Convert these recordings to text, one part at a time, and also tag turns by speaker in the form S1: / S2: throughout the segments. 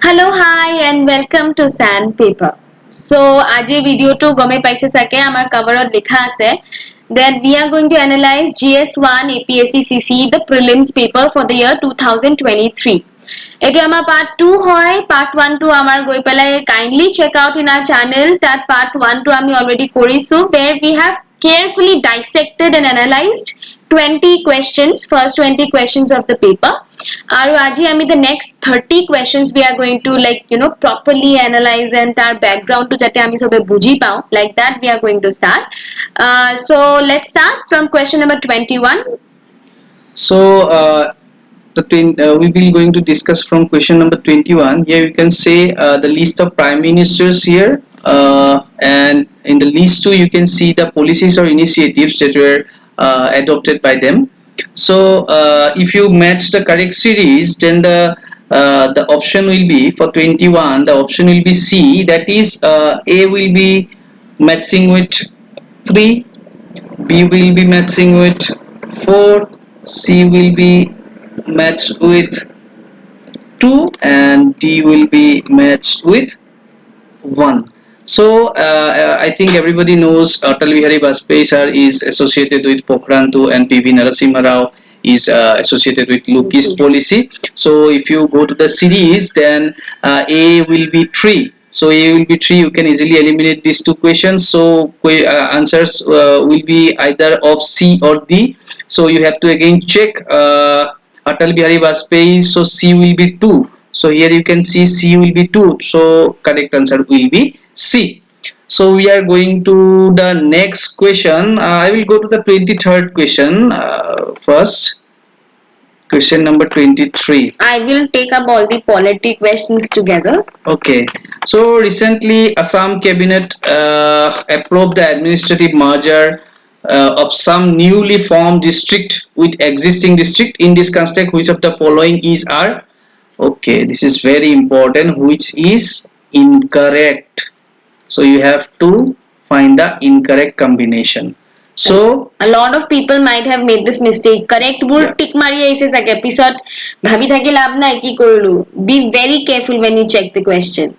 S1: Hello, hi, and welcome to Sandpaper. So, আজি video to গমে পাইছে সাকে আমাৰ coverত লিখা আছে that we are going to analyze GS1 APSC CC the prelims paper for the year 2023. এটো আমাৰ part 2 হয় part 1 to আমাৰ গৈ পেলাই kindly check out in our channel that part 1 to আমি already কৰিছো where we have carefully dissected and analyzed 20 questions, first 20 questions of the paper. Aru aji ami the next 30 questions we are going to properly analyze and our background to jate ami sobe buji pao, like that we are going to start. So let's start from question number 21.
S2: So we will going to discuss from question number 21. Here you can say the list of prime ministers here, and in the list too you can see the policies or initiatives that were adopted by them. So if you match the correct series, then the option will be for 21. The option will be C. That is, A will be matching with 3, B will be matching with 4, C will be matched with 2, and D will be matched with 1. So I think everybody knows Atal Bihari Vajpayee sir is associated with Pokhran 2 and PV Narasimha Rao is associated with Lukis policy. So if you go to the series, then A will be 3. So A will be 3. You can easily eliminate these two questions. So answers will be either of C or D. So you have to again check Atal Bihari Vajpayee. So C will be 2. So here you can see C will be 2. So correct answer will be C. So we are going to the next question. I will go to the 23rd question first. Question number 23.
S1: I will take up all the polity questions together.
S2: Okay. So recently Assam cabinet approved the administrative merger of some newly formed district with existing district. In this context, which of the following is are? Okay, this is very important. Which is incorrect? So you have to find the incorrect combination. So
S1: a lot of people might have made this mistake. Correct bul tick mari aise sake episode bhabi thaki lab nai ki korlu. Be very careful when you check the question.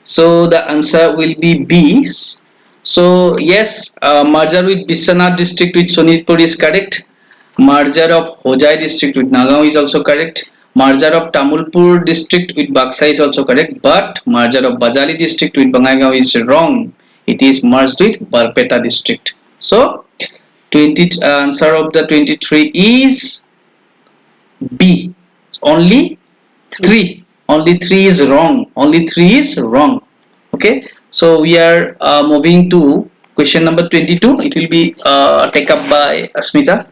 S2: So the answer will be B. So yes, merger with Biswanath district with Sonitpur is correct. Merger of Hojai district with Nagaon is also correct. Merger of Tamulpur district with Baksa is also correct. But merger of Bajali district with Bangaigaon is wrong. It is merged with Barpeta district. So answer of the 23 is B. Only 3. Only 3 is wrong. Only 3 is wrong. Okay. So we are moving to question number 22. It will be taken up by Asmita.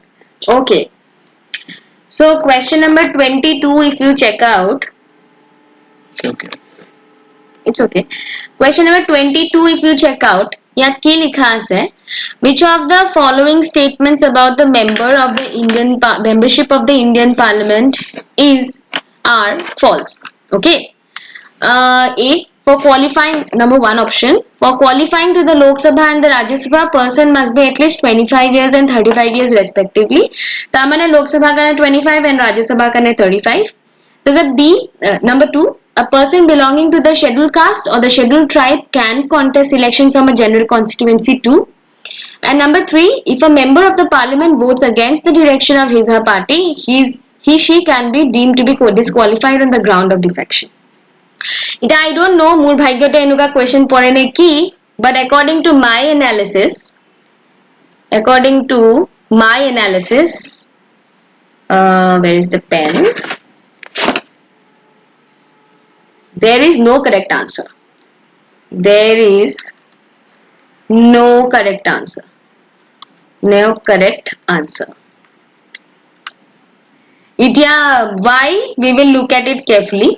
S1: Okay. So question number 22, if you check out.
S2: Okay.
S1: It's okay. Question number 22, if you check out. यहाँ की लिखा है which of the following statements about the membership of the Indian Parliament are false? Okay. A, for qualifying, number 1 option, for qualifying to the Lok Sabha and the Rajya Sabha, person must be at least 25 years and 35 years respectively. Tamane Lok Sabha ka 25 and Rajya Sabha ka 35. There's a B, number 2, a person belonging to the scheduled caste or the scheduled tribe can contest election from a general constituency too. And number 3, if a member of the parliament votes against the direction of his or her party, she can be deemed to be disqualified on the ground of defection. I don't know মোৰ ভাগ্যতে এনেকুৱা question পৰে নে কি, but according to my analysis, where is the pen? There is no correct answer. There is no correct answer. No correct answer. Why? We will look at it carefully.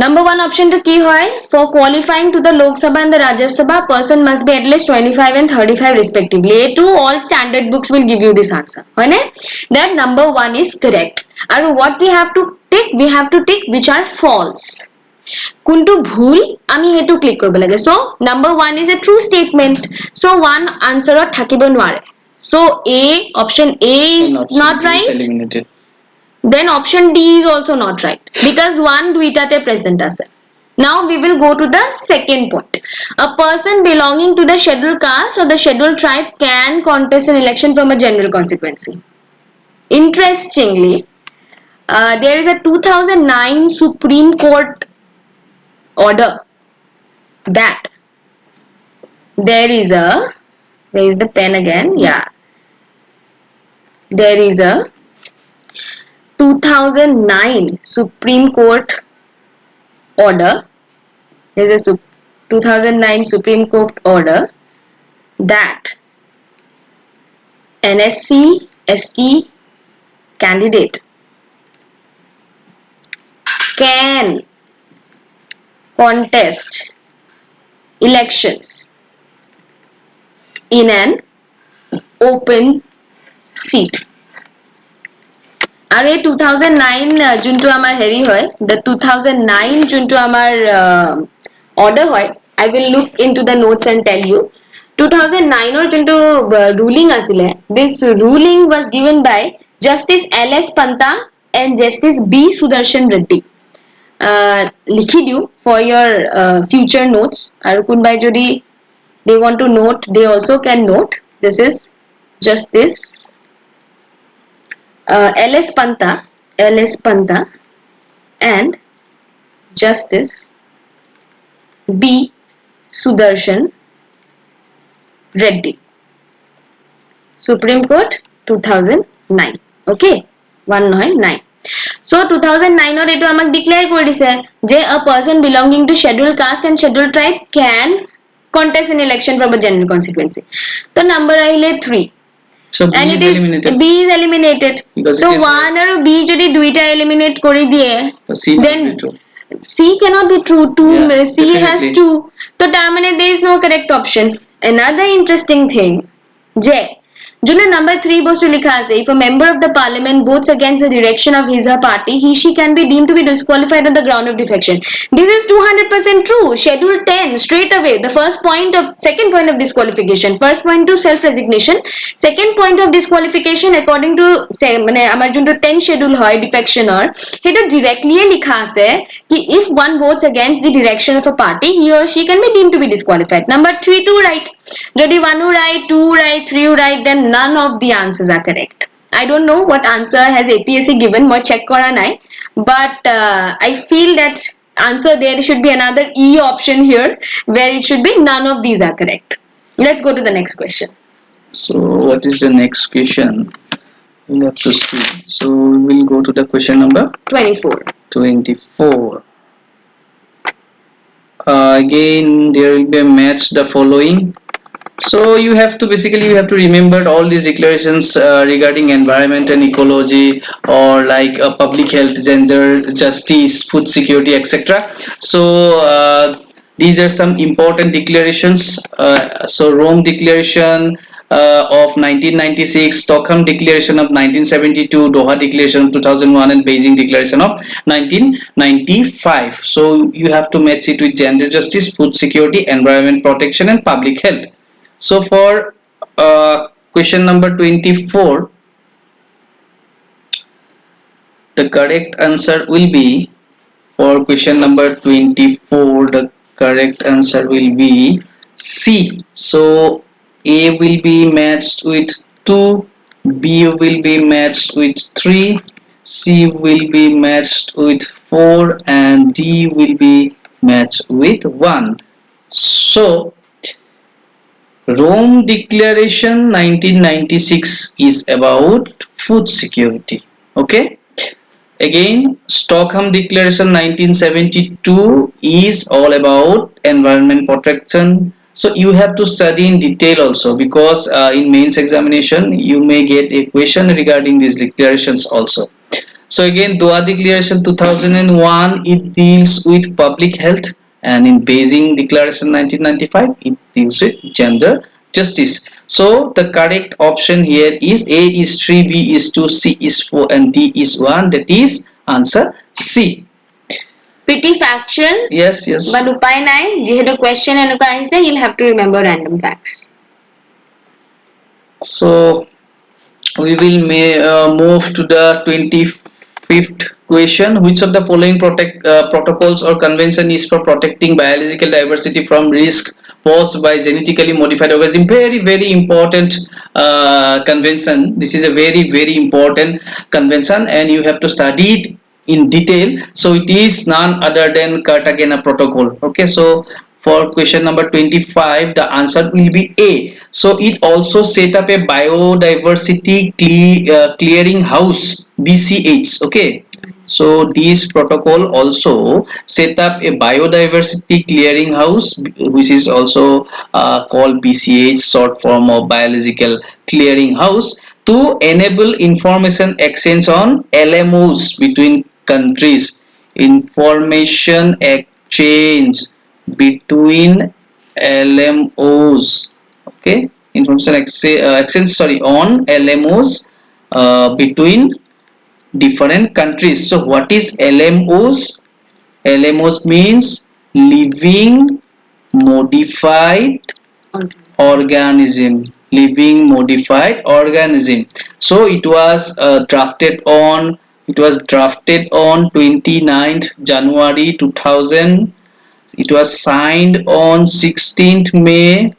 S1: Number 1 option to key hoy, for qualifying to the Lok Sabha and the Rajya Sabha, person must be at least 25 and 35 respectively. A2, all standard books will give you this answer. That number 1 is correct. And what we have to tick? We have to tick which are false. Kuntu bhul, ami hetu click korbe lage. So number 1 is a true statement. So one answer or thakibo nware. So A, option A is not right.
S2: Eliminated.
S1: then option D is also not right because one duitate present ase. Now we will go to the second point. A person belonging to the scheduled caste or the scheduled tribe can contest an election from a general constituency. Interestingly, there is a 2009 Supreme Court order that there is a, where is the pen again? Yeah, there is a 2009 Supreme Court order. There is a 2009 Supreme Court order that an SC, ST candidate can contest elections in an open seat. আৰু এই 2009 যোনটো আমাৰ হেৰি হয়, the 2009 যোনটো আমাৰ order হয়, I will look into the notes and tell you. 2009 or যোনটো ruling asile, this ruling was given by Justice L.S. Panta and Justice B. Sudarshan Reddy. লিখি দিও for your future notes. আৰু কোনবাই যদি they want to note, they also can note. This is Justice L.S. Panta and Justice B. Sudarshan Reddy. Supreme Court 2009. Okay, 199. So 2009 or etu amak declare kori dise je a person belonging to scheduled caste and scheduled tribe can contest an election from a general constituency. So number ahile 3.
S2: So B
S1: and
S2: is
S1: it is
S2: eliminated.
S1: B is eliminated.
S2: Because
S1: so
S2: it is
S1: 1 aru B jodi duita eliminate kori diye,
S2: so C must
S1: then
S2: be true.
S1: C cannot be true.
S2: Yeah,
S1: C has
S2: definitely.
S1: 2. So terminate, there is no correct option. Another interesting thing, J. Juna number 3 bostu likha ase, if a member of the parliament votes against the direction of his or her party, he she can be deemed to be disqualified on the ground of defection. This is 200% true. Schedule 10 straight away, the second point of disqualification. First point to self resignation, second point of disqualification according to mane amar junto 10 schedule hoy defection or hetu directly likha ase ki if one votes against the direction of a party, he or she can be deemed to be disqualified. Number 3 to right. Jodi 1 right, 2 right, 3 right, then none of the answers are correct. I don't know what answer has APSC given, moi check kora nai, but I feel that answer there should be another E option here where it should be none of these are correct. Let's go to the next question.
S2: So what is the next question? We'll have to see. So we will go to the question number
S1: 24.
S2: 24. Again there will be a match the following. So you have to remember all these declarations regarding environment and ecology, or like public health, gender justice, food security, etc. So these are some important declarations. So Rome Declaration of 1996, Stockholm Declaration of 1972, Doha Declaration of 2001, and Beijing Declaration of 1995. So you have to match it with gender justice, food security, environment protection, and public health. So for question number 24, the correct answer will be, for question number 24, the correct answer will be C. So A will be matched with 2, B will be matched with 3, C will be matched with 4, and D will be matched with 1. So Rome Declaration 1996 is about food security. Okay. Again, Stockholm Declaration 1972 is all about environment protection. So you have to study in detail also, because in mains examination you may get a question regarding these declarations also. So again, Doha Declaration 2001, it deals with public health, and in Beijing Declaration 1995, it deals with gender justice. So the correct option here is A is 3, B is 2, C is 4, and D is 1. That is answer C.
S1: Pretty factual.
S2: Yes.
S1: But upay nai, jehetu question enuka ahise, you'll have to remember random facts.
S2: So we will move to the 25 Fifth question: which of the following protocols or convention is for protecting biological diversity from risk posed by genetically modified organism? Very important convention. This is a very important convention, and you have to study it in detail. So it is none other than Cartagena Protocol. Okay, so for question number 25, the answer will be A. So it also set up a biodiversity clearing house, BCH. Okay, so this protocol also set up a biodiversity clearing house, which is also called BCH, short form of biological clearing house, to enable information exchange on LMOs between countries. Information exchange between LMOs. Okay, information exchange, sorry, on LMOs between different countries. So what is LMOs? LMOs means living modified organism. Living modified organism. So it was drafted on 29th January 2000. It was signed on 16th May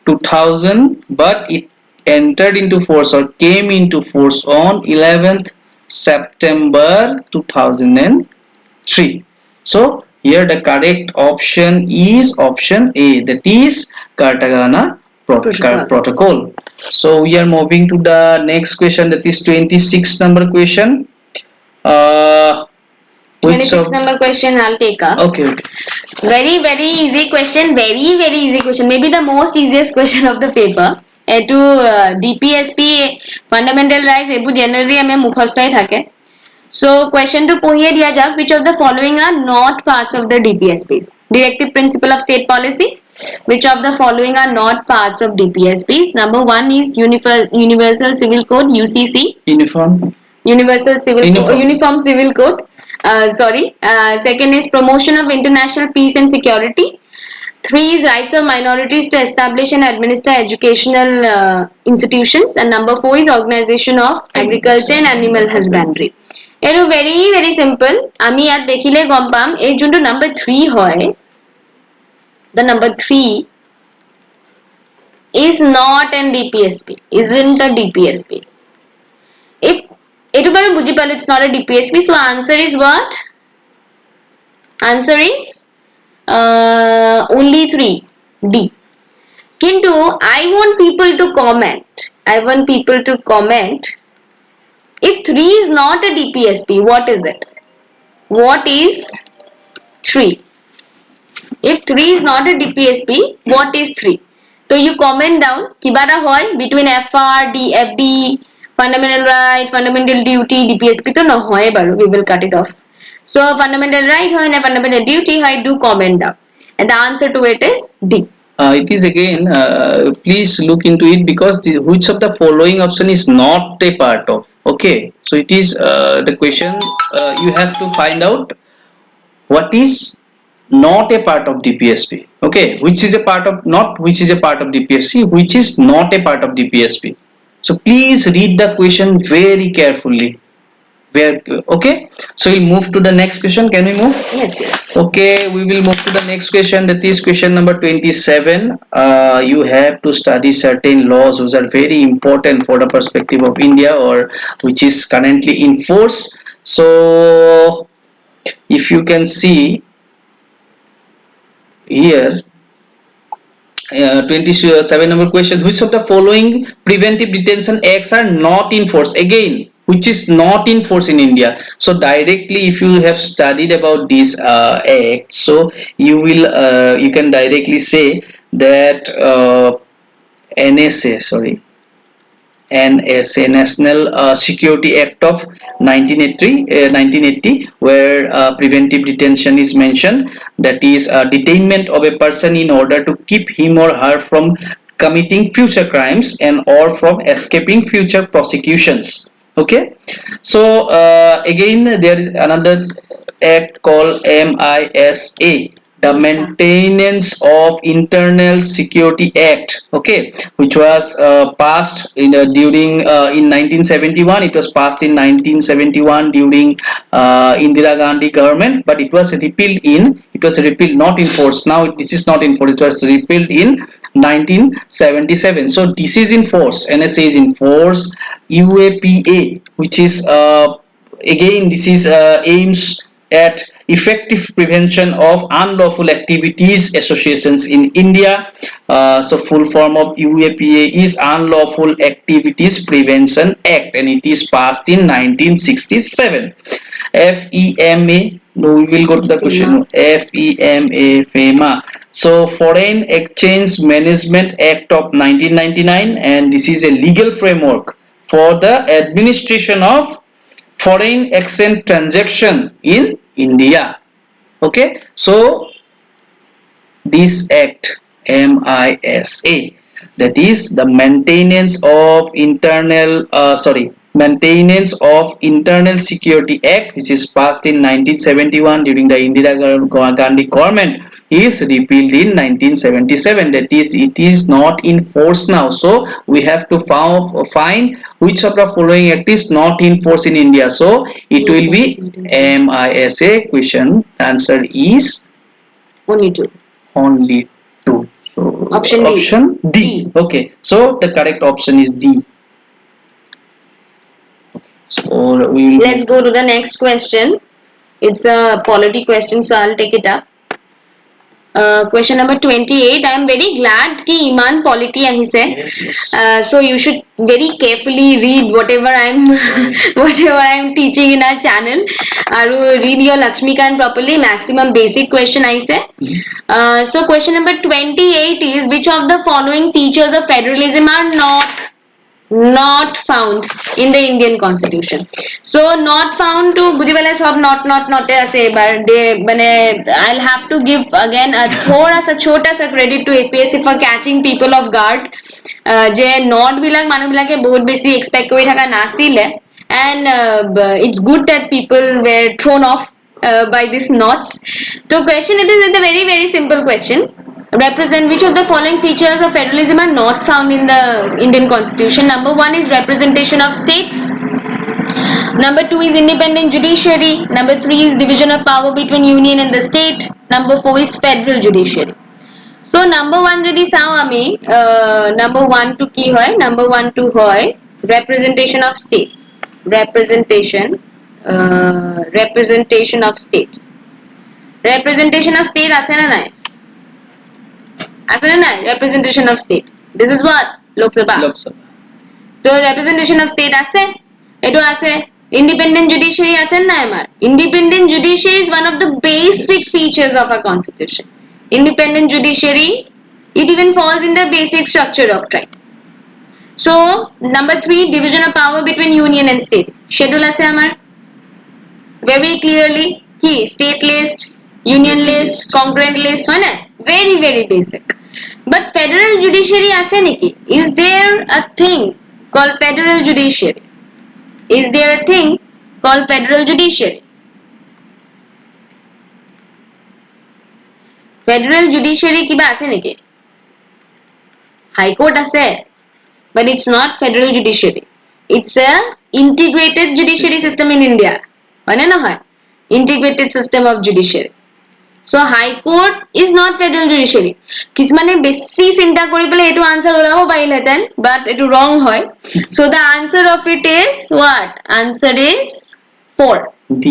S2: 2000, but it entered into force or came into force on 11th September 2003. So here the correct option is option A, that is Cartagena Protocol. So we are moving to the next question, that is 26 number question. Which
S1: 26 number question I'll take up.
S2: Okay.
S1: Very easy question. Very easy question. Maybe the most easiest question of the paper. To DPSP fundamental rights ebu generally ame mukhasthai thake. So question to pohiye diya jak, which of the following are not parts of the DPSPs? Directive principle of state policy. Which of the following are not parts of DPSPs? Number 1 is Universal Civil Code, UCC. Uniform Civil Code. Second is promotion of international peace and security. 3 is rights of minorities to establish and administer educational institutions. And number 4 is organization of agriculture and animal husbandry. It is very simple. আমি ইয়াত দেখিলে গম পাম এই যোনটো number 3 হয়, the number 3 is not an DPSP, isn't a DPSP. If etu baru buji palo it's not a DPSP, so answer is what? Answer is only 3, D. Kintu I want people to comment. If 3 is not a DPSP, what is it? What is 3? If 3 is not a DPSP, what is 3? So you comment down kibara hoy between FR, FD, fundamental right, fundamental duty, DPSP to no hoy baru, we will cut it off. So fundamental right hoy na fundamental duty hoy, do comment down. And the answer to it is D.
S2: It is again, please look into it, because which of the following option is not a part of. Okay, so it is the question, you have to find out what is not a part of DPSP. Okay, which is a part of DPSP, which is not a part of DPSP. So please read the question very carefully. Okay, so we'll move to the next question. Can we move?
S1: Yes.
S2: Okay, we will move to the next question, that is question number 27. You have to study certain laws which are very important for the perspective of India, or which is currently in force. So if you can see here, 27 number question: which of the following preventive detention acts are not in force? Again, which is not in force in India. So directly, if you have studied about this act, so you can directly say that NSA, National Security Act of 1980, where preventive detention is mentioned, that is detainment of a person in order to keep him or her from committing future crimes and or from escaping future prosecutions. Okay, so again there is another act called MISA, the Maintenance of Internal Security Act, okay, which was passed during in 1971. It was passed in 1971 during Indira Gandhi government, but it was repealed not in force. Now this is not in force. It was repealed in 1977. So this is in force. NSA is in force. UAPA, which is again this is aims at effective prevention of unlawful activities associations in India. So full form of UAPA is Unlawful Activities Prevention Act, and it is passed in 1967. FEMA. No, we will go to the question. FEMA. So Foreign Exchange Management Act of 1999, and this is a legal framework for the administration of foreign exchange transaction in India. Okay, so this act, MISA, that is the Maintenance of Internal Security Act, which is passed in 1971 during the Indira Gandhi government, is repealed in 1977. That is, it is not in force now. So we have to find which of the following act is not in force in India. So it will be MISA. Question answer is
S1: only two.
S2: Only two. So
S1: Option
S2: D. Okay. So the correct option is D. So we will
S1: let's go to the next question. It's a polity question, so I'll take it up. Question number 28. I am very glad ki Iman polity ahi se.
S2: Yes.
S1: So you should very carefully read whatever I'm teaching in our channel. Read your Lakshmikant properly. Maximum basic question I say. So question number 28 is, which of the following features of federalism are not found in the Indian constitution? So not found to bujibale sob not ase but I'll have to give again a thoda sa chota sa credit to APSC for catching people off guard. Je not bilak manu bilake bahut beshi expect kori thaka nasile, and it's good that people were thrown off by these knots. So question, it is a very very simple question. Represent which of the following features of federalism are not found in the Indian constitution? Number 1 is representation of states. Number 2 is independent judiciary. Number 3 is division of power between union and the state. Number 4 is federal judiciary. So number 1 যদি চাও আমি number 1 to কি হয়? Number 1 to হয় representation of states. Representation of state. Representation of state আছে না নাই? আছে না নাই? Representation of state. This is what? Lok Sabha. তো representation of state আছে, এটো আছে। Independent judiciary আছে না আমার? Independent judiciary is one of the basic features of our constitution. Independent judiciary, it even falls in the basic structure doctrine. So number 3, division of power between union and states. Schedule আছে আমার very clearly কি state list, union list, concurrent list হয় না? Very very basic. But federal judiciary আছে নাকি? Is there a thing called federal judiciary? Is there a thing called federal judiciary? Federal judiciary কিবা আছে নাকি? High court আছে, but it's not federal judiciary. It's a integrated judiciary system in India. হয় না হয়? Integrated system of judiciary. So high court is not federal judiciary. কিছুমানে বেছি চিন্তা কৰি পেলে এটো আনসার ওলাব পাৰিলেহেঁতেন, but এটো wrong হয়. So the answer of it is what? Answer is 4. D.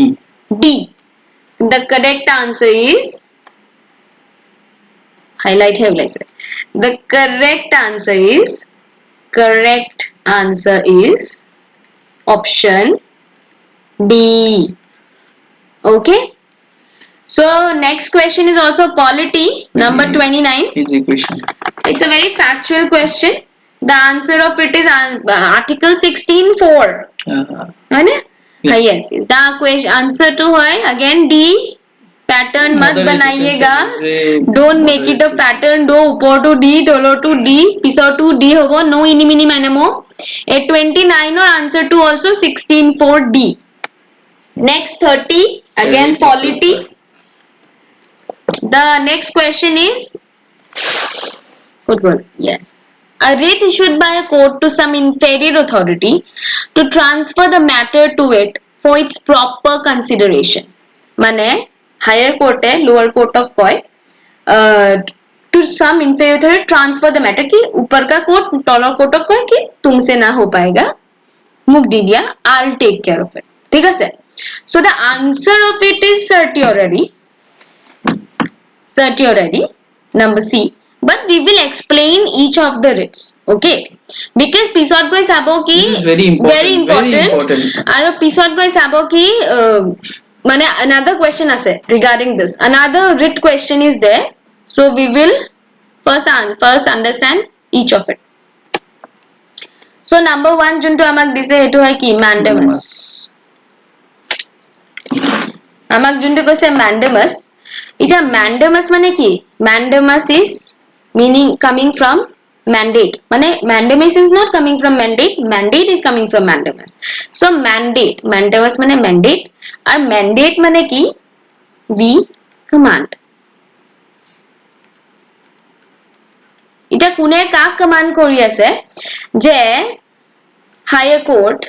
S1: The correct answer is highlight hai like that. The correct answer is option D. Okay. So next question is also polity, number 29.
S2: Easy question.
S1: It's a very factual question. The answer of it is article 16(4). Yes. The question answer to hai again D. Pattern mat banaiega. Don't make it a pattern. Do upor to D, tolo to D, pisor to D hobo. No ini mini manamo. A 29 or answer to also 16(4) D. Next 30 again polity. The next question is football. Yes. A writ issued by a court to some inferior authority to transfer the matter to it for its proper consideration. মানে higher court A lower court of কয় to some inferior authority transfer the matter कि ऊपर का court colour court of कয় कि तुमसे ना हो पाएगा मुख दी दिया I'll take care of it. ठीक है? So the answer of it is certiorari, number C. But we will explain each of the writs, okay? Because pisot goi sabo ki
S2: this is very important.
S1: Aro pisot goi sabo ki mane another question ase regarding this. Another writ question is there. So we will first understand each of it. So number 1 junto amak dise hetu hoy ki mandamus. আমাক যোনটো কৈছে mandamus এটা mandamus মানে কি mandamus is meaning coming from mandate মানে mandamus is not coming from mandate is coming from mandamus so mandamus মানে mandate আর mandate মানে কি we command এটা কোনে কাক কমান্ড কৰি আছে যে higher court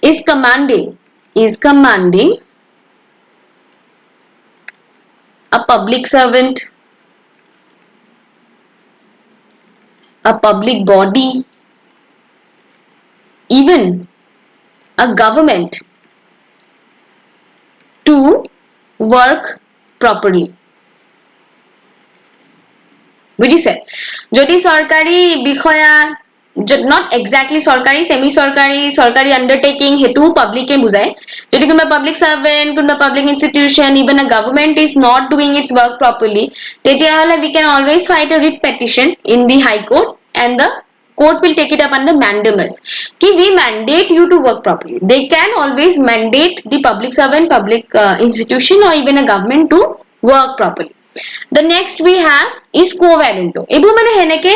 S1: is commanding a public servant, a public body, even a government to work properly. বুঝিছে যদি সরকারি বিষয়া not exactly সরকারি semi সরকারি undertaking হেতু public এ বুঝায় যদি কোনবা public servant কোনবা public institution even a government is not doing its work properly তেতিয়া হলে we can always fight a writ petition in the high court and the court will take it up under mandamus ki we mandate you to work properly they can always mandate the public servant public institution or even a government to work properly the next we have is quo warranto ebu mane heneke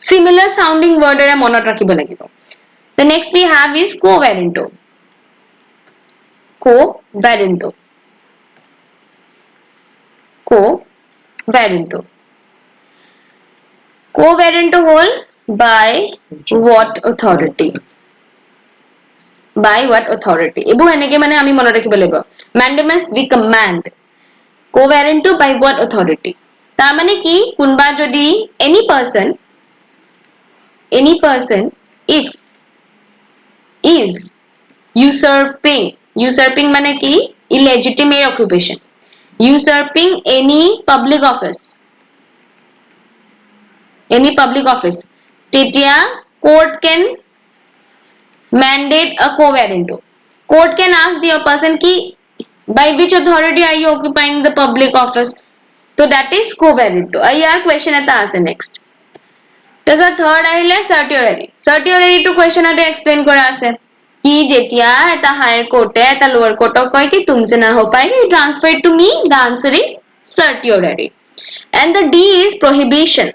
S1: similar sounding word era monot rakhibo lagibo the next we have is quo warranto quo warranto quo warranto quo warranto hold by what authority ebu heneke mane ami monot rakhibo lagibo mandamus we command quo warranto by what authority tar mane ki kunba jodi any person if is usurping mane ki illegitimate occupation usurping any public office tetia court can mandate a quo warranto court can ask the person ki by which authority are you occupying the public office so that is quo warranto ayar question eta ase next তারপর third আহিলে certiorari to question এটা explain করা আছে কি যেতিয়া এটা higher কোর্টে এটা লোয়ার কোর্টক কয় কি তুমসে না हो पाएगा you transfer it to me the answer is certiorari and the D is prohibition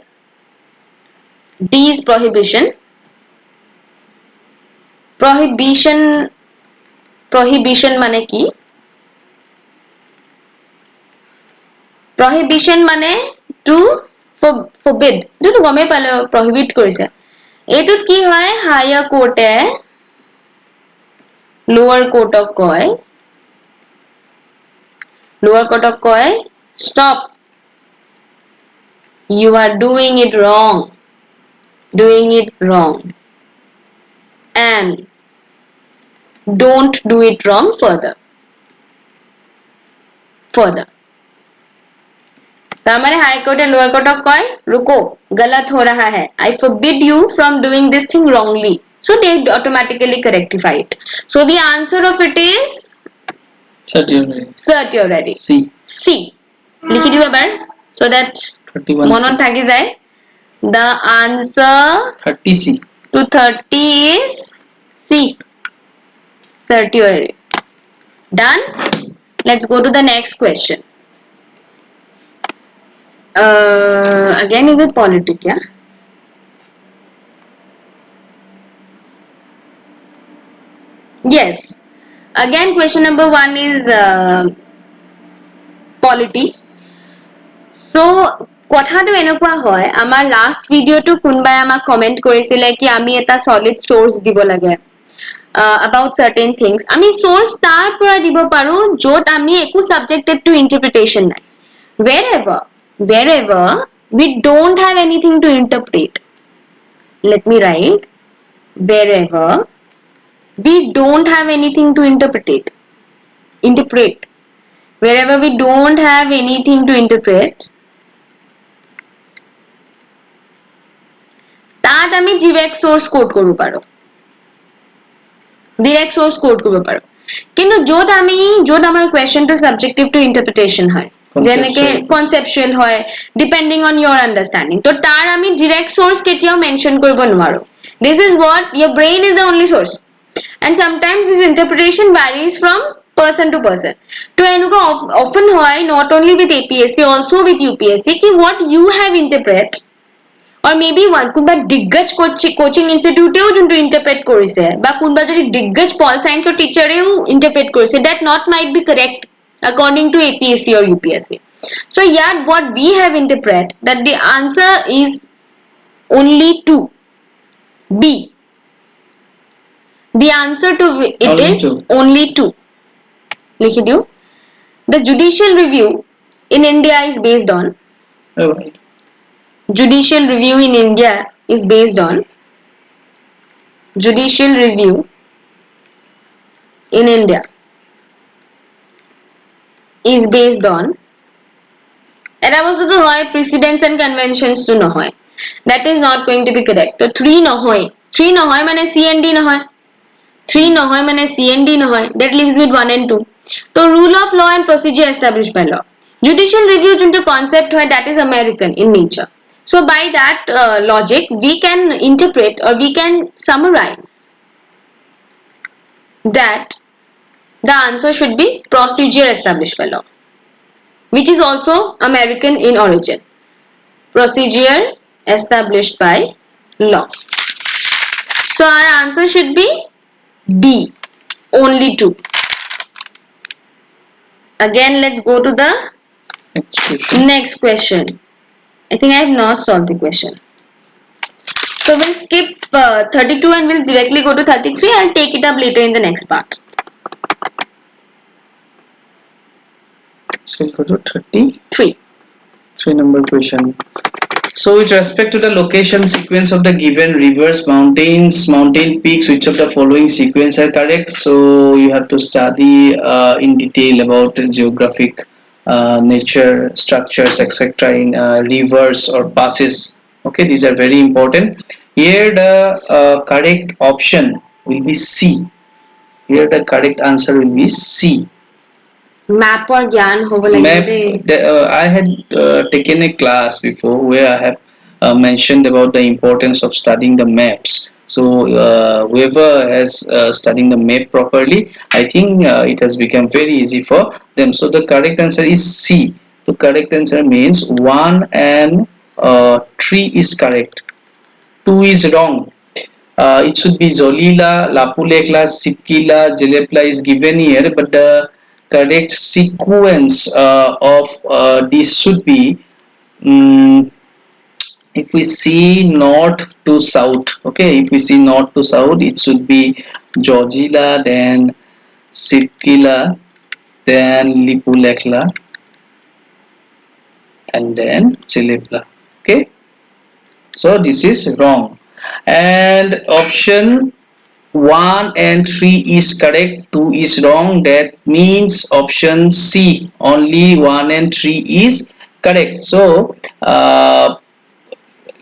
S1: prohibition মানে কি prohibition মানে to forbid যেটো গমে পালে prohibit কৰিছে এটুত কি হয় হায়ার কোর্টে লোয়ার কোর্টক কয় stop you are doing it wrong and don't do it wrong further तार माने high court and lower court कय रुको गलत हो रहा है I forbid you from doing this thing wrongly so they automatically rectify it so the answer of it is certiorari C লিখি দিও এবার so that মনত থাকি যায় the answer
S2: 30C
S1: to 30 is C certiorari done let's go to the next question again is it politic yeah yes again question number 1 is polity. So কথাটো এনেকুৱা হয় আমাৰ লাষ্ট ভিডিঅটো কোনবাই আমাক কমেন্ট কৰিছিলে কি আমি এটা সলিড সোর্স দিব লাগে about certain things আমি সোর্স তাৰ পৰা দিব পাৰো যত আমি একো subjected to interpretation নাই wherever we don't have anything to interpret. Let me write wherever we don't have anything to interpret wherever we don't have anything to interpret তাত আমি direct source quote কৰিব পাৰো direct source quote কৰিব পাৰো কিন্তু যত আমাৰ question to subjective to interpretation হয় যেনেকে conceptual হয় depending on your understanding তো তাৰ আমি direct source কেতিয়াও mention কৰিব নোৱাৰো this is what your brain is the only source and sometimes this interpretation varies from person to person to enuka often hoy not only with APSC also with UPSC ki what you have interpret or maybe one কোনবা দিগ্গজ coaching ইনস্টিটিউটেও যোনটো interpret কৰিছে বা কোনবা যদি দিগ্গজ পল সায়েন্সৰ টিচাৰেও interpret কৰিছে that not might be correct according to APSC or UPSC so yeah what we have interpret that the answer is only 2 B the answer to it only is two. Only 2 likhi diyo the judicial review in India is based on right. Judicial review in India is based on judicial review in India is based on এটা বস্তুটো হয় precedents and conventions to নহয় that is not going to be correct তো 3 নহয় মানে C and D নহয় 3 নহয় মানে C and D নহয় that leaves with 1 and 2 তো rule of law and procedure established by law judicial review যোনটো concept হয় that is American in nature so by that logic we can interpret or we can summarize that the answer should be procedure established by law which is also American in origin procedure established by law so our answer should be B only 2 again let's go to the next question I think I have not solved the question so we'll skip 32 and we'll directly go to 33 I'll take it up later in the next part
S2: so we'll go to 3 number question so with respect to the location sequence of the given rivers mountain peaks which of the following sequence are correct so you have to study in detail about geographic nature structures etc in rivers or passes okay these are very important here the correct option will be C here the correct answer will be C
S1: map or gyan hobo lagib
S2: I had taken a class before where I have mentioned about the importance of studying the maps so whoever has studying the map properly I think it has become very easy for them so the correct answer is C the correct answer means 1 and 3 is correct 2 is wrong it should be Zolila, Lapulekla, Sipkila, Jelepla is given here but the correct sequence of this should be if we see north to south okay if we see north to south it should be Georgila then Sipkila then Lipulekla and then Jelepla okay so this is wrong and option 1 and 3 is correct 2 is wrong that means option C only 1 and 3 is correct so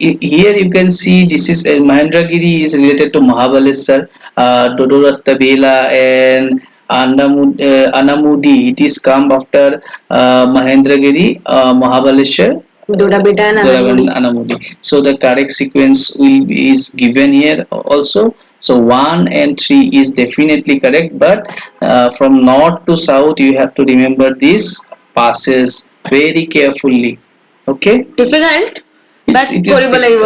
S2: here you can see this is Mahendragiri is related to Mahabaleshwar Dodoratta Bela and Anamudi it is come after Mahendragiri Mahabaleshwar Dorabeda and Anamudi. So the correct sequence is given here also. So 1 and 3 is definitely correct, but from north to south you have to remember these passes very carefully. Okay.
S1: Difficult? But
S2: it is
S1: কৰিব লাগিব।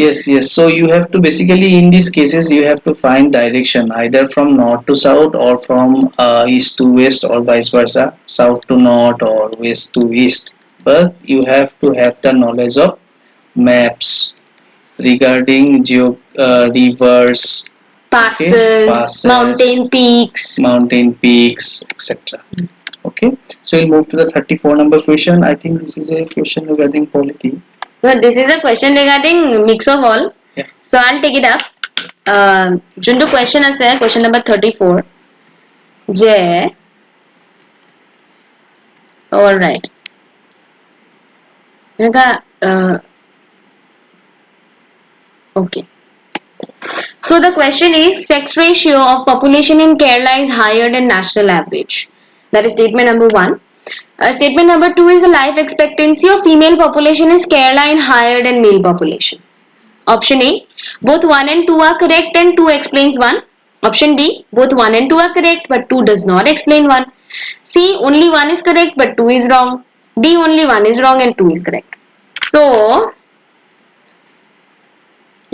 S2: yes. So you have to basically in these cases you have to find direction either from north to south or from east to west or vice versa, south to north or west to east. But you have to have the knowledge of maps regarding rivers, okay,
S1: Passes,
S2: passes, mountain peaks, etc. Okay, so we'll move to the 34 number question. I think this is a question regarding polity.
S1: No, this is a question regarding mix of all.
S2: Yeah.
S1: So I'll take it up. যোনটো question আছে, question number 34, যে all right. এনেকা okay. So the question is, sex ratio of population in Kerala is higher than national average. That is statement number 1. Statement number 2 is the life expectancy of female population is Kerala in higher than male population. Option A, both 1 and 2 are correct and 2 explains 1. Option B, both 1 and 2 are correct but 2 does not explain 1. C, only 1 is correct but 2 is wrong. D, only 1 is wrong and 2 is correct. So,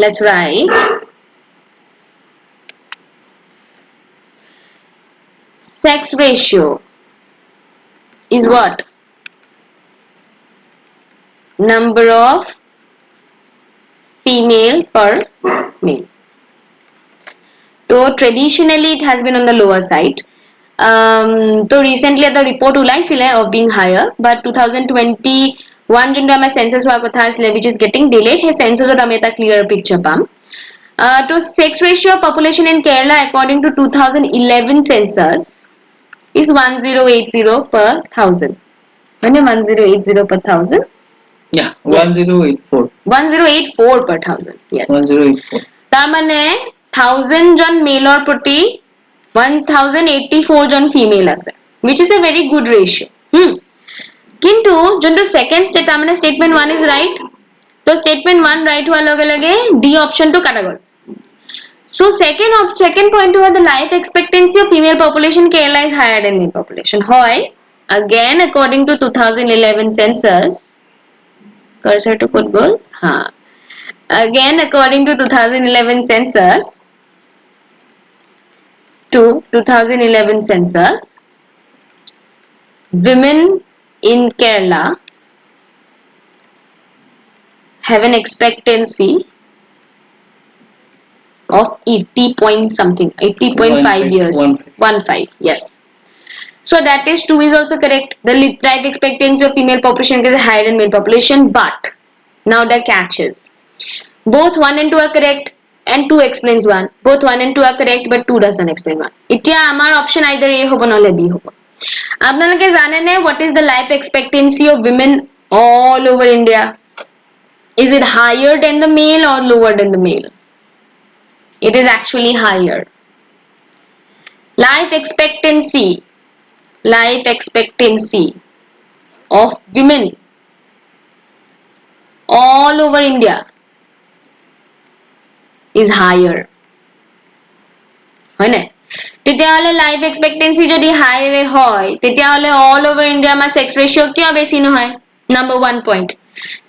S1: let's write sex ratio is what? Number of female per male. So traditionally it has been on the lower side. So recently the report ulaisile of being higher, but 2021 যোনটো আমাৰ census হোৱা কথা আছিলে which is getting delayed, সেই census ত আমি এটা clear picture palm. So sex ratio of population in Kerala according to 2011 census is 1080 per thousand. When 1080 per thousand?
S2: Yeah,
S1: Yes.
S2: 1084.
S1: 1084 per thousand. Yes.
S2: 1084.
S1: তাৰ মানে 1000 জন মেলৰ প্ৰতি 1084 জন ফিমেল আছে, which is a very good ratio. কিন্তু যোনটো second state তাৰ মানে statement 1 is right. তো statement 1 right হোৱাৰ লগে লগে D option টো কাটা গল. So second point to the life expectancy of female population Kerala is higher than male population. হয়, again according to 2011 census, cursor to put goal. Again according to 2011 census, women in Kerala have an expectancy of 80 point something, 80.5 years. 15, yes. So that is 2 is also correct. The life expectancy of female population is higher than male population, but now the catch is both 1 and 2 are correct and 2 explains 1. Both 1 and 2 are correct but 2 does not explain 1. Itya amar option either A hobo nole B hobo. Apnaloke jane what is the life expectancy of women all over India? Is it higher than the male or lower than the male? It is actually higher. Life expectancy of women all over India is higher. হয় না? তেতিয়াহলে life expectancy যদি high হয় তেতিয়াহলে all over India আমাৰ sex ৰেশিও কিয় বেছি নহয়? Number 1 point.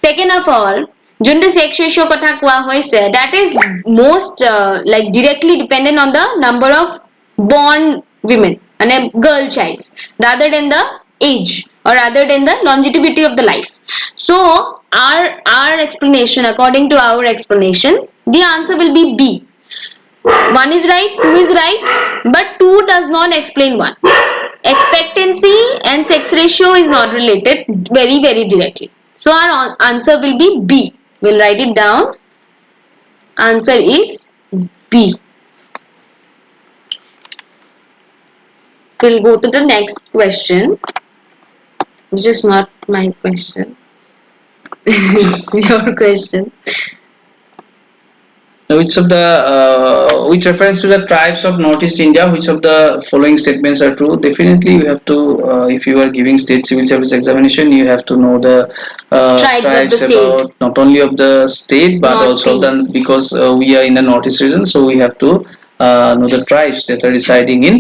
S1: Second of all, যোনটো সেক্স ৰেশিও কথা কোৱা হৈছে, that is most like directly dependent on the number of born women and girl childs rather than the age or rather than the longevity of the life. So our explanation, according to our explanation, the answer will be B. 1 is right, 2 is right, but 2 does not explain 1. Expectancy and sex ratio is not related very directly. So our answer will be B. We'll write it down. Answer is B. We'll go to the next question, which is not my question. Your question.
S2: Which refers to the tribes of Northeast India, which of the following statements are true? Definitely you have to, if you are giving state civil service examination, you have to know the tribes about not only of the state but also the, because we are in the Northeast region, so we have to know the tribes that are residing in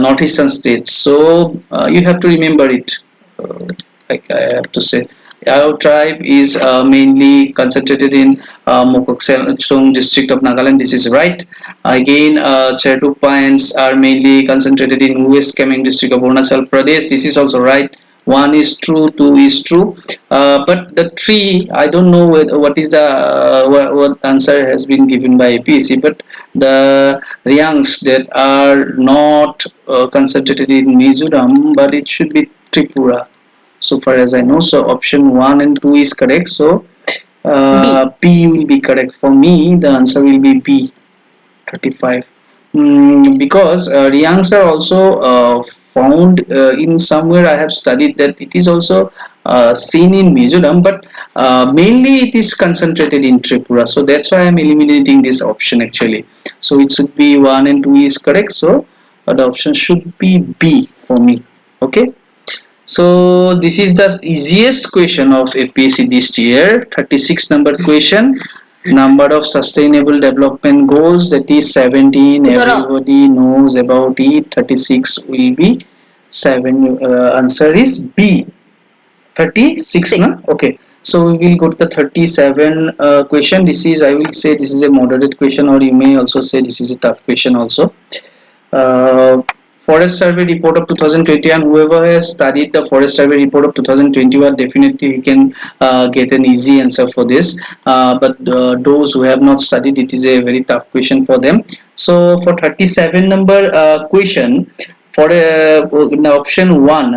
S2: northeastern states. So you have to remember it, like I have to say, Our tribe is mainly concentrated in Mokokseong district of Nagaland. This is right. Again, Chertukpans are mainly concentrated in West Kameng district of Arunachal Pradesh. This is also right. One is true, two is true. But the three, I don't know what is the what answer has been given by APSC. But the Ryangs that are not concentrated in Mizoram, but it should be Tripura so far as I know. So option 1 and 2 is correct. So B will be correct. For me, the answer will be B, 35. Because Ryangs are also found in somewhere. I have studied that it is also seen in Mizoram, but mainly it is concentrated in Tripura. So that's why I am eliminating this option actually. So it should be 1 and 2 is correct. So the option should be B for me. Okay. So this is the easiest question of APSC this year. 36 number question. Number of sustainable development goals, that is 17. Everybody knows about it. 36 will be 7. Answer is B. 36 na? Okay. So we will go to the 37 question. This is, I will say this is a moderate question, or you may also say this is a tough question also. uh, Forest Survey report of 2020, and whoever has studied the Forest Survey report of 2021 definitely can get an easy answer for this. But those who have not studied, it is a very tough question for them. So for 37 number question, for in option 1,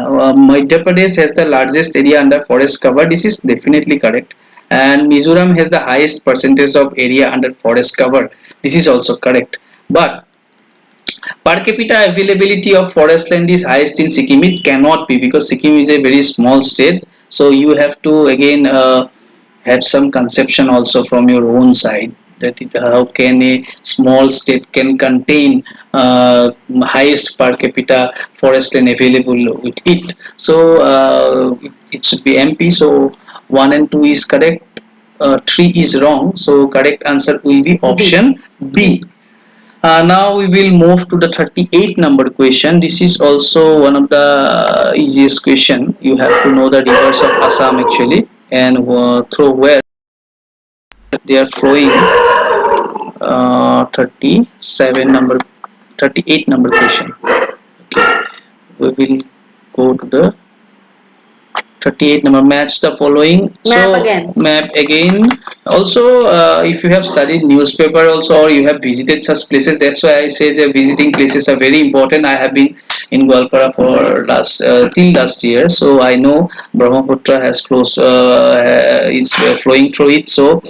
S2: Madhya Pradesh has the largest area under forest cover. This is definitely correct. And Mizoram has the highest percentage of area under forest cover. This is also correct. But per capita availability of forest land is highest in Sikkim. It cannot be, because Sikkim is a very small state. So you have to again have some conception also from your own side, that how can a small state can contain highest per capita forest land available with it. So it should be MP. So 1 and 2 is correct. 3 is wrong. So correct answer will be option B. Now we will move to the 38 number question. This is also one of the easiest question. You have to know the rivers of Assam actually, and through where they are flowing. 37 number, 38 number question. Okay, we will go to the 38 number. Match the following. Map again. Also, if you have studied newspaper also, or you have visited such places, that's why I say that visiting places are very important. I have been in Gwalpara for last till last year, so I know Brahmaputra has flows is flowing through it. So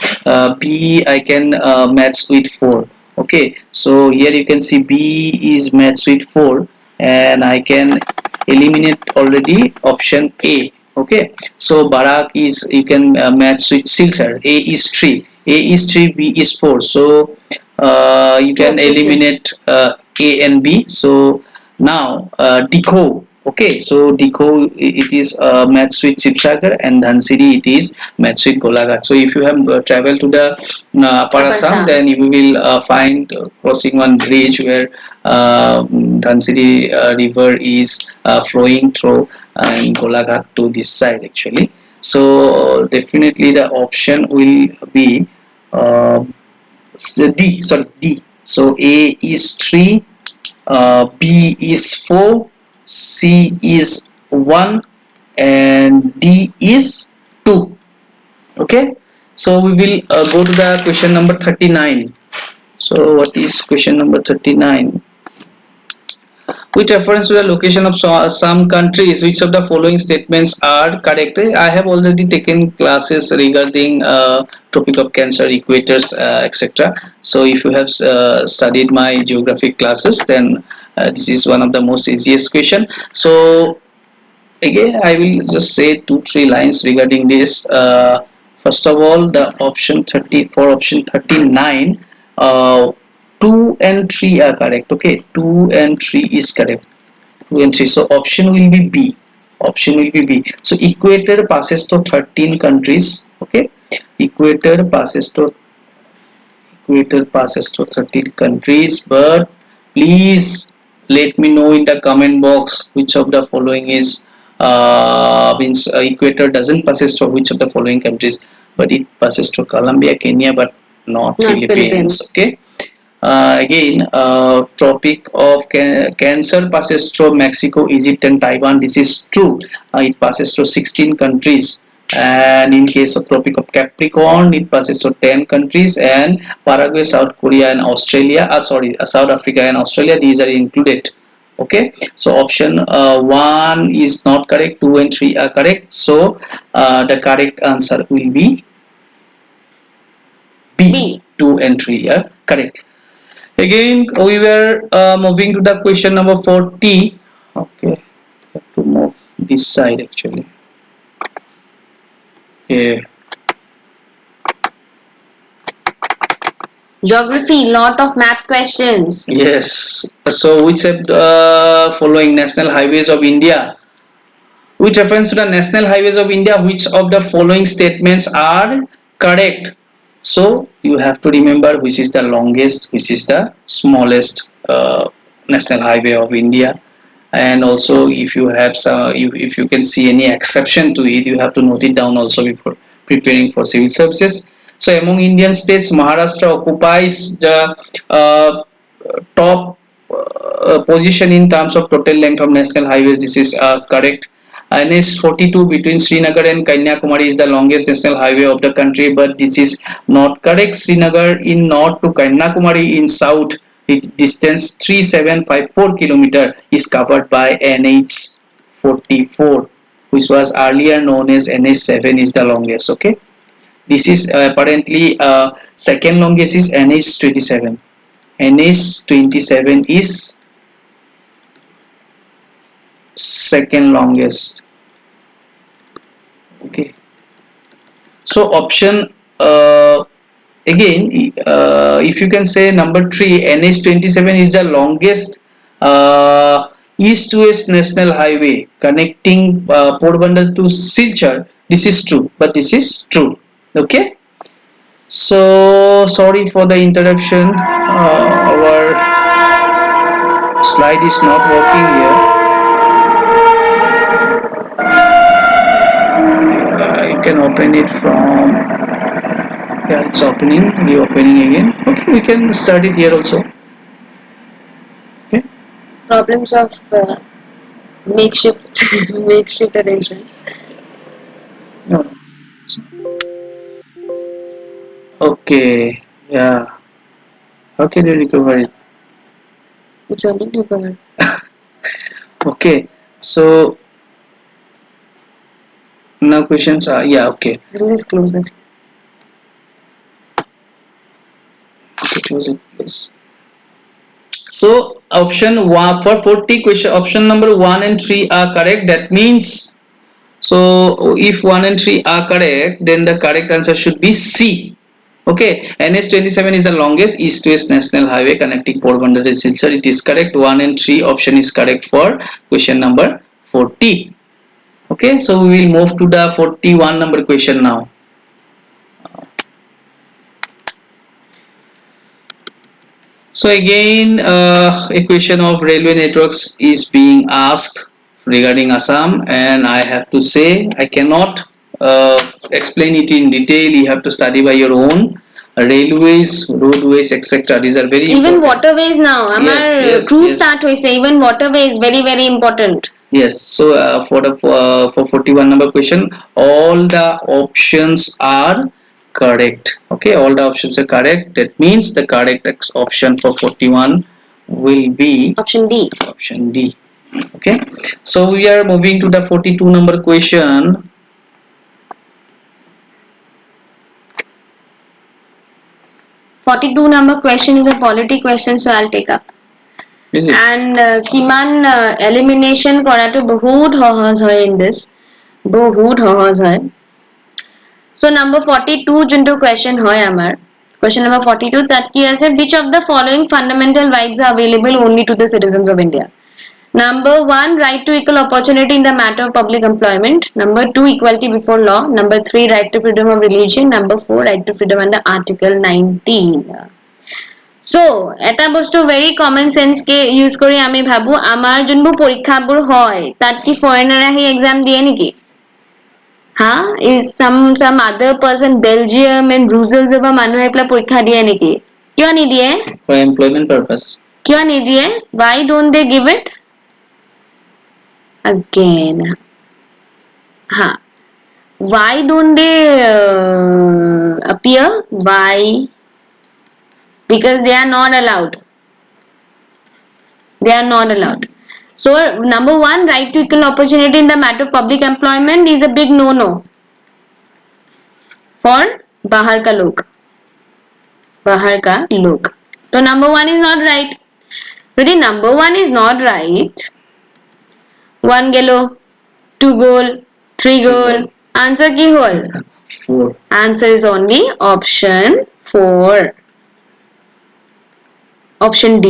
S2: B I can match with 4. Okay, so here you can see B is matched with 4, and I can eliminate already option A. Okay, so Barak is, you can match with Silsar. A is 3, A is 3, B is 4. So you can eliminate A and B. So now Dikho. Okay, so Dikho, it is matched with Sibsagar, and Dhansiri it is matched with Golaghat. So if you have traveled to the Upper Assam, then you will find crossing one bridge where Dhansiri river is flowing through in Golaghat to this side actually. So definitely the option will be uh, D. Sorry, D. So A is 3, B is 4, C is 1, and D is 2. Okay. So we will go to the question number 39. So what is question number 39? With reference to the location of some countries, which of the following statements are correct? I have already taken classes regarding tropic of cancer, equators, etc. So if you have studied my geographic classes, then this is one of the most easiest question. So again, I will just say 2-3 lines regarding this. First of all, the option 30 for option 39, uh, 2 and 3 are correct. Okay, 2 and 3 is correct. 2 and 3. So option will be B. Option will be B. So equator passes to 13 countries. Okay, equator passes to equator passes to 13 countries. But please let me know in the comment box which of the following is means equator doesn't passes through which of the following countries, but it passes through Colombia, Kenya, but not Philippines. Okay. Again, Tropic of Cancer passes through Mexico, Egypt, and Taiwan. This is true. It passes through 16 countries. And in case of Tropic of Capricorn, it passes through 10 countries. And Paraguay, South Korea, and Australia. South Africa and Australia. These are included. Okay. So option 1 is not correct. 2 and 3 are correct. So the correct answer will be B. 2 and 3 are correct. Again, we were moving to the question number 40. Okay, have to move this side actually. Okay.
S1: Geography, lot of map questions.
S2: Yes. So, which of the following national highways of India? With reference to the national highways of India, which of the following statements are correct? So, you have to remember which is the longest, which is the smallest national highway of India. And also if you have some, if you can see any exception to it, you have to note it down also before preparing for civil services. So among Indian states, Maharashtra occupies the top position in terms of total length of national highways. This is correct. NH 42 between Srinagar and Kanyakumari is the longest national highway of the country, but this is not correct. Srinagar in north to Kanyakumari in south, its distance 3754 km is covered by NH 44, which was earlier known as NH 7 is the longest. Okay, this is apparently second longest is NH 27. NH 27 is second longest. Okay, so option again, if you can say number 3, NH 27 is the longest east to west national highway connecting Porbandar to Silchar. This is true, but this is true. Okay, so sorry for the interruption. Our slide is not working here. You can open it from, yeah, it's opening, reopening again. Okay, we can start it here also. Okay.
S1: Problems of makeshift makeshift arrangements.
S2: No. Okay, yeah. How can you recover it?
S1: It's already covered.
S2: Okay, so now questions are, yeah, okay.
S1: We'll just close it.
S2: Okay, close it, please. So option 1 for 40 question, option number 1 and 3 are correct. That means, so if 1 and 3 are correct, then the correct answer should be C. Okay, NH 27 is the longest east west national highway connecting Porbandar to Silchar. It is correct. 1 and 3 option is correct for question number 40. Okay, so we will move to the 41 number question now. So again, a question of railway networks is being asked regarding Assam, and I have to say I cannot explain it in detail. You have to study by your own. Railways, roadways, etc. These are very
S1: Even
S2: important.
S1: waterways now. Our cruise start hoise. Even waterways very important.
S2: Yes. So for 41 number question, all the options are correct. Okay, all the options are correct. That means the correct option for 41 will be
S1: Option D.
S2: Option D. Okay. So we are moving to the 42 number question.
S1: $42 number question is a polity question, so I'll take up.
S2: Is it?
S1: And কিমান elimination কৰাটো বহুত সহজ হয় in this. বহুত সহজ হয়. So number 42 যোনটো question হয় আমাৰ. Question number 42 তাত কি আছে? Which of the following fundamental rights are available only to the citizens of India? Number 1, right to equal opportunity in the matter of public employment. Number 2, equality before law. Number 3, right to freedom of religion. Number 4, right to freedom under Article 19. So এটা বস্তু very common sense কে use কৰি আমি ভাবো আমাৰ যোনবোৰ পৰীক্ষাবোৰ হয় তাত কি foreigner আহি exam দিয়ে নেকি Huh? Is some other person Belgium and Brussels বা মানুহ এপ্লাই পৰীক্ষা দিয়ে নেকি কিয় নিদিয়ে
S2: For employment purpose.
S1: কিয় নিদিয়ে why don't they give it again huh why don't they appear why because they are not allowed they are not allowed so number 1 right to equal opportunity in the matter of public employment is a big no no for bahar ka log so number 1 is not right যদি number 1 is not right 1 gelo 2 goal 3 goal answer ki hol
S2: 4.
S1: answer is only option 4 option D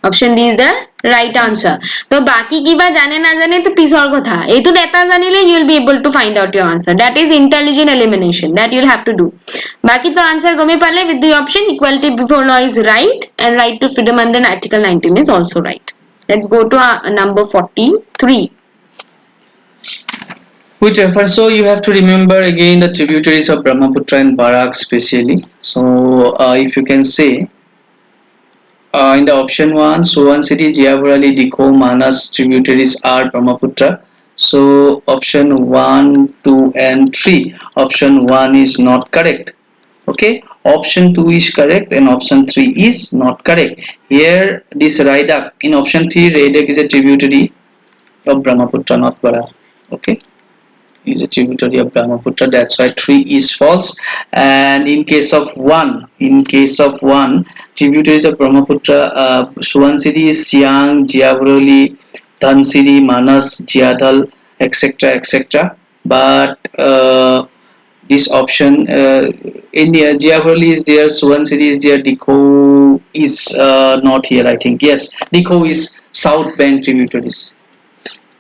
S1: option D is the right answer তো বাকি কিবা জানে না জানে তো পিছৰ কথা এইটো এটা জানিলে you will be able to find out your answer that is intelligent elimination that you will have to do বাকি তো answer গমে পালে with the option equality before law is right and right to freedom under article 19 is also right let's go to number 43
S2: Which refers, so you have to remember again the tributaries of Brahmaputra and Barak specially. So if you can say in the option 1, Subansiri, Jiyavarali, Dikho, Manas tributaries are Brahmaputra. So option 1, 2 and 3. Option 1 is not correct. Okay, option 2 is correct and option 3 is not correct. Here this Raidak in option 3, Raidak is a tributary of Brahmaputra, not Barak. Okay, is a tributary of Brahmaputra, that's why 3 is false. And in case of 1 tributaries of Brahmaputra, Subansiri, Siang, Jiyavarali, Dhansiri, Manas, Jiyadal, etc, etc, but this option in Jiyavarali is there, Subansiri is there, Dikho is not here, I think. Yes, Dikho is South Bank tributaries.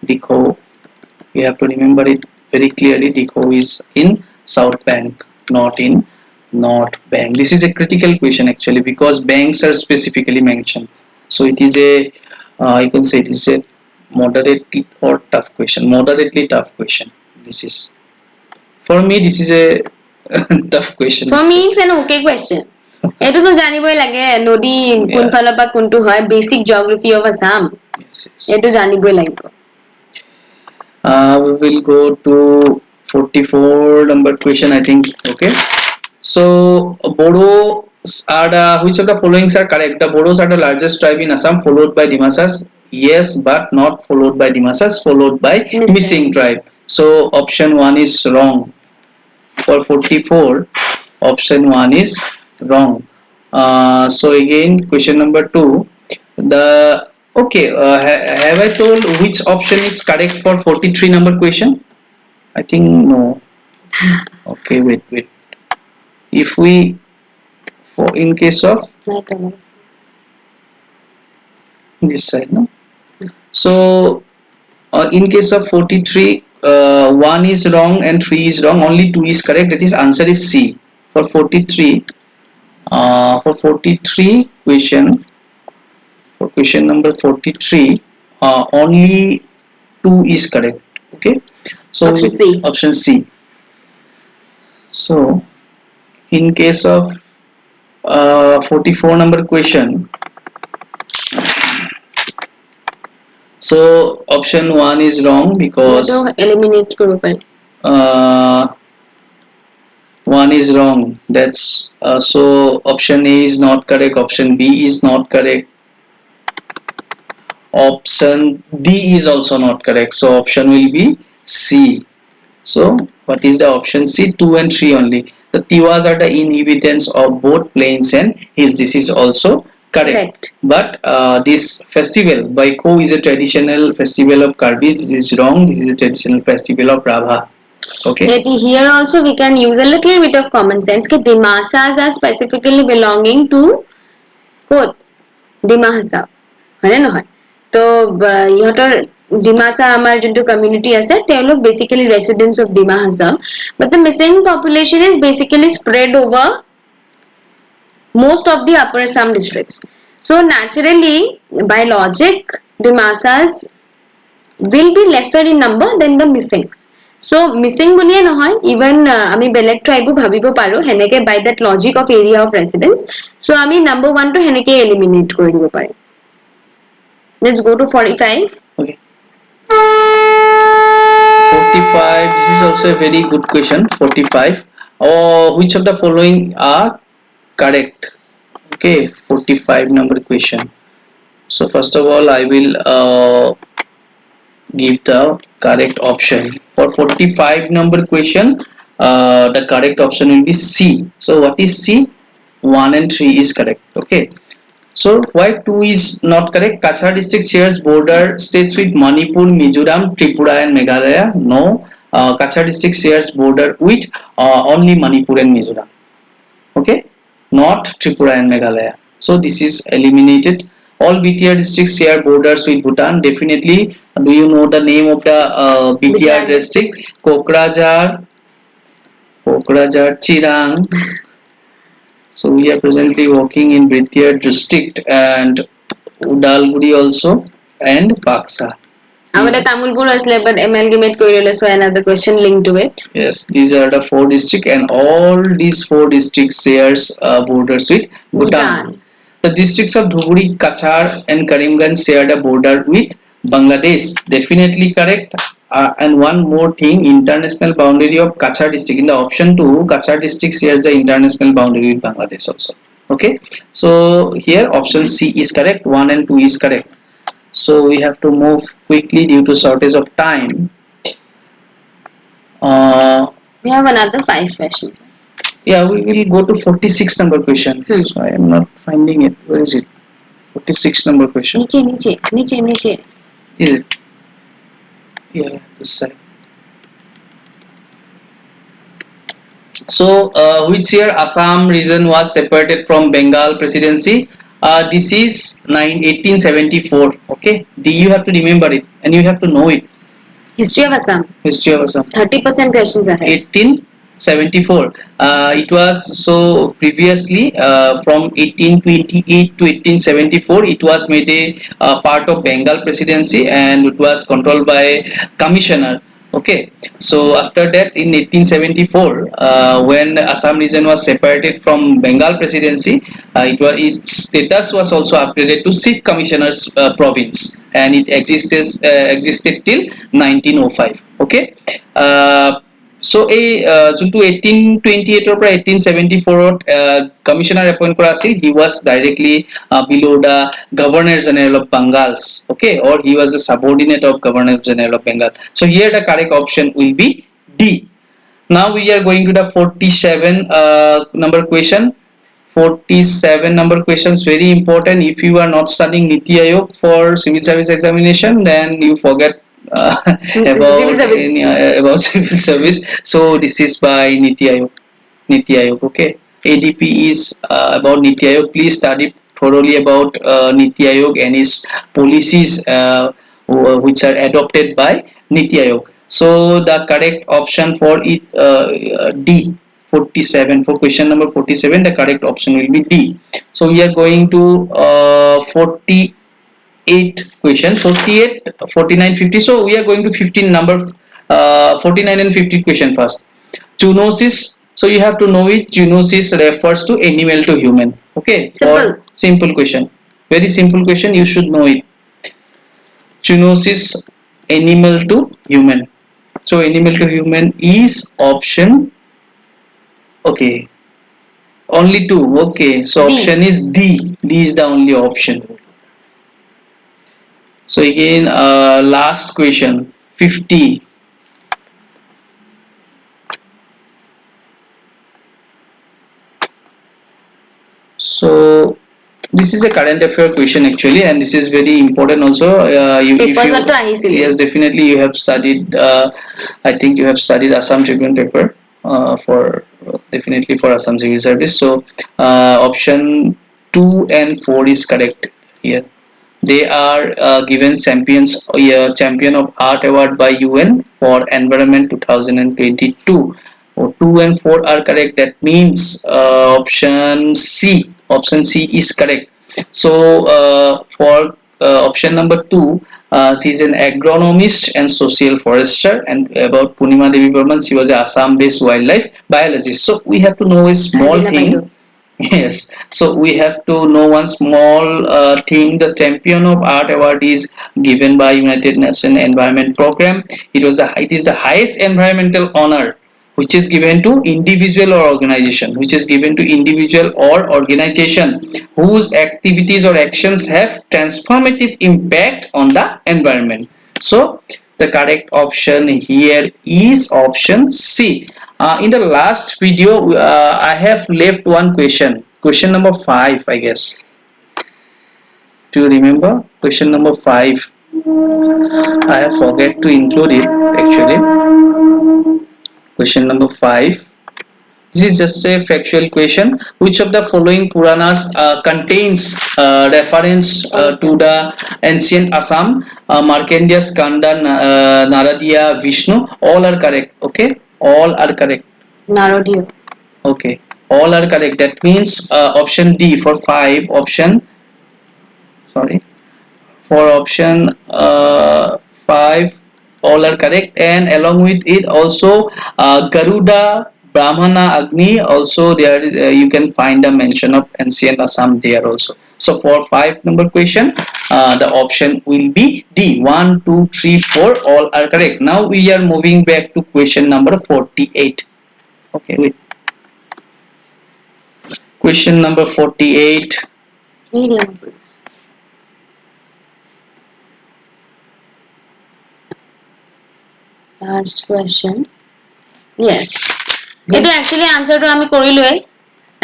S2: Dikho, you have to remember it very clearly. Dikho is in South Bank, not in North Bank. This is a critical question actually because banks are specifically mentioned. So it is a you can say it is a moderately or tough question. Moderately tough question. This is, for me, this is a tough question.
S1: for me it's an okay question এটো তো জানিবই লাগে নদী কোন ফালৰ পৰা কোনটো হয় basic geography of Assam
S2: Yes, yes.
S1: এটো জানিবই লাগিব
S2: We will go to 44 number question, I think. Okay, so Bodos are the, which of the following are correct? The Bodos are the largest tribe in Assam, followed by Dimasas. Yes, but not followed by Dimasas, followed by Missing tribe. So option 1 is wrong. For 44, option 1 is wrong. So again, question number 2, the okay, have I told which option is correct for 43 number question? I think no. Okay, wait, if we, for in case of this side, no, so in case of 43, 1 is wrong and 3 is wrong, only 2 is correct, that is answer is C. For 43, for 43 question, for question number 43, only 2 is correct. Okay, so
S1: Option C.
S2: option C. So in case of 44 number question, so option 1 is wrong because
S1: এটো eliminate কৰিব পাৰি
S2: 1 is wrong, that's so option A is not correct, option B is not correct, option D is also not correct, so option will be C. So what is the option C? 2 and 3 only. The Tiwas are the inhabitants of both plains and hills, this is also correct. But this festival by Ko is a traditional festival of Karbis, this is wrong, this is a traditional festival of Rabha. Okay,
S1: here also we can use a little bit of common sense कि Dimasas are specifically belonging to ক'ত ডিমা হাছাও হয়নে নহয় তো ইহঁতৰ ডিমাছা আমাৰ যোনটো community আছে তেওঁলোক basically residents of Dima Hasao but the missing population is basically spread over most of the upper Assam districts. So naturally, by logic, the Masas will be lesser in number than the missings. So missing বুলিয়ে নহয়, even আমি বেলেগ ট্ৰাইবো ভাবিব পাৰো হেনেকে by that logic of area of residence. So আমি number 1 টো হেনেকে eliminate কৰি দিব পাৰিম. Let's go to 45.
S2: Okay. 45. This is also a very good question. 45. Which of the following are correct? Okay. 45 number question. So first of all, I will give the correct option for 45 number question. The correct option will be C. So what is C? 1 and 3 is correct. Okay. So why 2 is not correct? Kachar district shares border states with Manipur, Mizoram, Tripura and Meghalaya. No. Kachar district shares border with only Manipur and Mizoram. Okay, not Tripura and Meghalaya. So this is eliminated. All BTR districts share borders with Bhutan. Definitely. Do you know the name of the BTR district? Kokrajhar, Chirang. So we are presently working in BTR district and Udalguri also and Baksa.
S1: Agora Tamulpur asle but amalgamate কৰি ললে, so another question linked to it.
S2: Yes, these are the 4 districts and all these 4 districts shares borders with Bhutan. The districts of Dhuburi, Kachar and Karimganj share the border with Bangladesh. Definitely correct. And one more thing, international boundary of Kachar district. In the option 2, Kachar district shares the international boundary with Bangladesh also. Okay. So here option C is correct. 1 and 2 is correct. So we have to move quickly due to shortage of time.
S1: We have another 5 questions.
S2: Yeah, we will go to 46 number question. So I am not finding it. Where is it? 46 number question.
S1: Niche.
S2: Is it? Yeah, this side. So which year Assam region was separated from Bengal presidency? This is 1874. Okay, you have to remember it and you have to know it.
S1: History of Assam. 30% questions are
S2: 1874. It was so previously from 1828 to 1874. It was made a part of Bengal presidency and it was controlled by commissioner. Okay, so after that in 1874, when Assam region was separated from Bengal presidency, its status was also upgraded to chief commissioner's province, and it existed till 1905. Okay. So যোনটো 1828 ৰ পৰা 1874 ত commissioner appoint কৰা আছিল, he was directly below the governor general of Bengal. Okay, or he was the subordinate of governor general of Bengal. So here the correct option will be D. Now we are going to the 47 number question. 47 number questions, very important. If you are not studying Niti Aayog for civil service examination, then you forget about civil service. So this is by Niti Aayog. Okay, ADP is about Niti Aayog. Please study thoroughly about Niti Aayog and its policies which are adopted by Niti Aayog. So the correct option for it D. 47 for question number 47, the correct option will be D. So we are going to 48 question, 48, 49, 50. So we are going to 15 number 49 and 50 question first. Zoonosis. So you have to know it. Zoonosis refers to animal to human. Okay. Simple question. Very simple question. You should know it. Zoonosis, animal to human. So animal to human is option. Okay, only 2. Okay, so option is D. D is the only option. So again, last question, 50. So this is a current affair question actually, and this is very important also. Yes, definitely you have studied. I think you have studied Assam Tribune paper for definitely for Assam Civil Service. So option 2 and 4 is correct here. They are given champion of art award by UN for environment 2022. 2 and 4 are correct. That means option C. Option C is correct. So for option number 2, she is an agronomist and social forester. And about Punima Devi Burman, she was an Assam-based wildlife biologist. So we have to know a small
S1: Alvina
S2: thing.
S1: Baidu.
S2: Yes, so we have to know one small thing. The Champion of Art Award is given by United Nations Environment Program. It is the highest environmental honor which is given to individual or organization, which is given to individual or organization whose activities or actions have transformative impact on the environment. So the correct option here is option C. In the last video, I have left one question number 5, I guess. Do you remember question number 5? I have forget to include it actually. Question number 5. This is just a factual question. Which of the following Puranas contains reference to the ancient Assam? Markandeya, Skanda, Naradiya, Vishnu. All are correct. Okay, all are correct.
S1: Narodio.
S2: Okay, all are correct. That means option D for 5. Option, sorry, for option 5, all are correct. And along with it also Garuda, Brahmana, Agni, also there you can find a mention of ancient Assam there also. So for 5 number question, the option will be D. 1, 2, 3, 4, all are correct. Now we are moving back to question number 48. Okay, wait. Question number 48.
S1: Medium. Last question. Yes. এইটো actually answer টো আমি কৰিলোৱে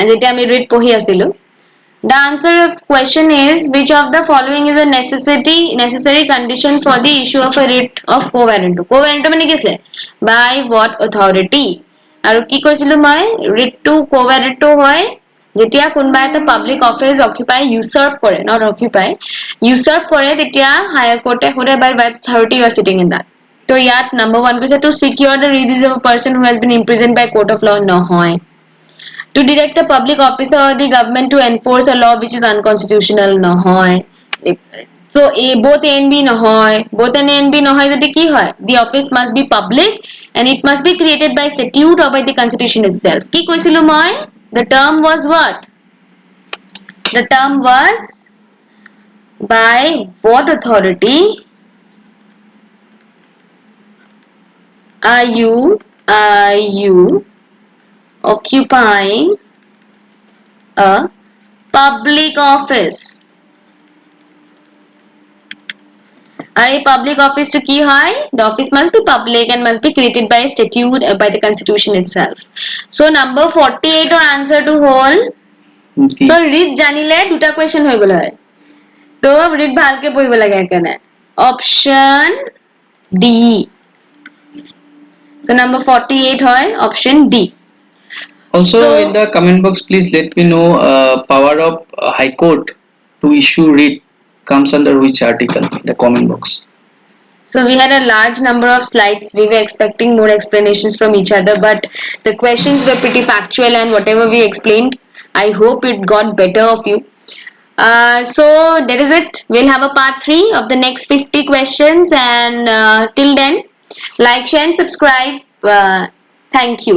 S1: যেতিয়া আমি read পঢ়ি আছিলো. The answer of question is which of the following is a necessary condition for the issue of a writ of quo warranto. Quo warranto মানে কি আছিলে? By what authority? আৰু কি কৈছিলো মই writ to quo warranto হয় যেতিয়া কোনোবা এটা পাব্লিক অফিচ অকুপাই ইউচাৰ্প কৰে নট অকুপাই ইউচাৰ্প কৰে তেতিয়া হায়াৰ কোৰ্টে সোধে by what authority you are sitting in that. তো ইয়াত number 1 কৈছে to secure the release of a person who has been imprisoned by court of law নহয়. To direct a public officer or the government to enforce a law which is unconstitutional নহয়. So both A and B নহয়. Both A and B নহয় যদি কি হয়? The office must be public and it must be created by statute or by the constitution itself. কি কৈছিলো মই? The term was what? The term was by what authority are you occupying a public office? আর এই public office to কি হয়? The office must be public and must be created by statute by the constitution itself. So number 48 or answer to whole.
S2: Okay.
S1: So read জানিলে দুটা question হৈ গল হয় তো read ভালকে পঢ়িব লাগে এখানে option D. So number 48 হয় option D.
S2: Also
S1: So-
S2: in the comment box, please let me know power of High Court to issue writ comes under which article in the comment box.
S1: So we had a large number of slides. We were expecting more explanations from each other, but the questions were pretty factual and whatever we explained, I hope it got better of you. So that is it. We'll have a part 3 of the next 50 questions and till then, like, share and subscribe. Thank you.